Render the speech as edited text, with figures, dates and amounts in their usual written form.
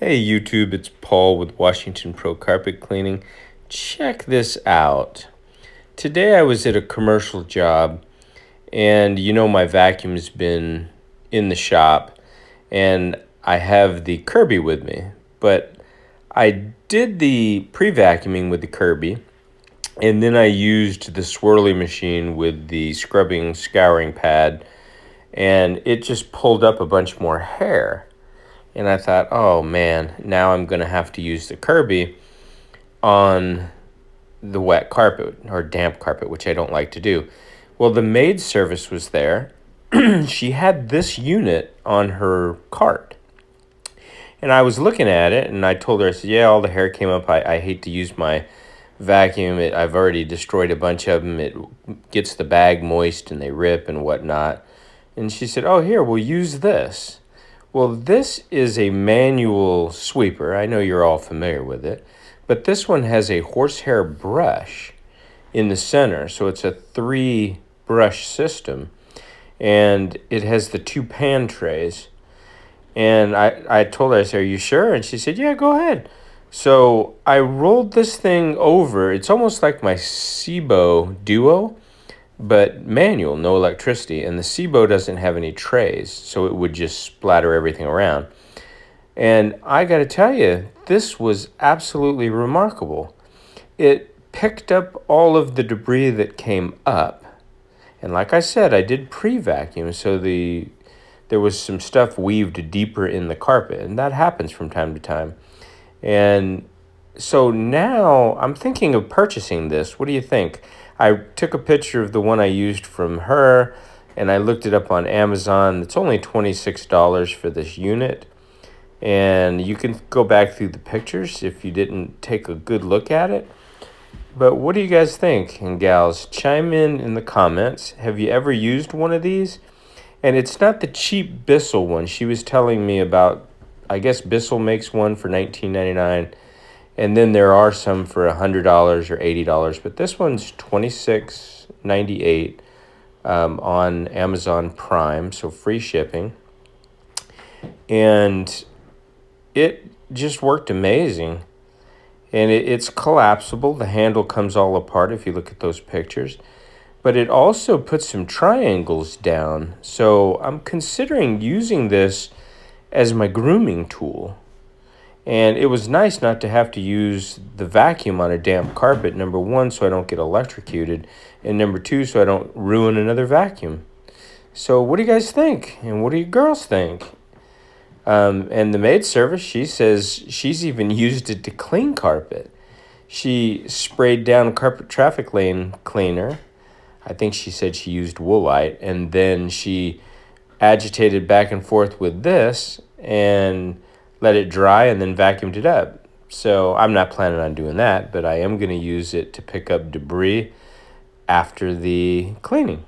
Hey YouTube, it's Paul with Washington Pro Carpet Cleaning. Check this out. Today I was at a commercial job and my vacuum's been in the shop and I have the Kirby with me. But I did the pre-vacuuming with the Kirby and then I used the swirly machine with the scrubbing scouring pad and it just pulled up a bunch more hair. And I thought, oh man, now I'm going to have to use the Kirby on the wet carpet or damp carpet, which I don't like to do. Well, the maid service was there. She had this unit on her cart. And I was looking at it and I told her, I said, yeah, all the hair came up. I hate to use my vacuum. I've already destroyed a bunch of them. It gets the bag moist and they rip and whatnot. And she said, oh, here, we'll use this. Well, this is a manual sweeper. I know you're all familiar with it. But this one has a horsehair brush in the center. So it's a 3-brush system. And it has the 2 pan trays. And I told her, I said, are you sure? And she said, yeah, go ahead. So I rolled this thing over. It's almost like my SIBO Duo, but manual, no electricity. And the SIBO doesn't have any trays, so it would just splatter everything around. And I got to tell you, this was absolutely remarkable. It picked up all of the debris that came up. And like I said, I did pre-vacuum, so there was some stuff weaved deeper in the carpet, and that happens from time to time. And so now I'm thinking of purchasing this. What do you think? I took a picture of the one I used from her, and I looked it up on Amazon. It's only $26 for this unit. And you can go back through the pictures if you didn't take a good look at it. But what do you guys think? And gals, chime in the comments. Have you ever used one of these? And it's not the cheap Bissell one. She was telling me about, I guess Bissell makes one for $19.99. And then there are some for $100 or $80. But this one's $26.98 on Amazon Prime, so free shipping. And it just worked amazing. And it's collapsible. The handle comes all apart if you look at those pictures. But it also puts some triangles down. So I'm considering using this as my grooming tool. And it was nice not to have to use the vacuum on a damp carpet, number 1, so I don't get electrocuted, and number 2, so I don't ruin another vacuum. So what do you guys think? And what do you girls think? And the maid service, she says she's even used it to clean carpet. She sprayed down carpet traffic lane cleaner. I think she said she used Woolite, and then she agitated back and forth with this and let it dry and then vacuumed it up. So I'm not planning on doing that, but I am going to use it to pick up debris after the cleaning.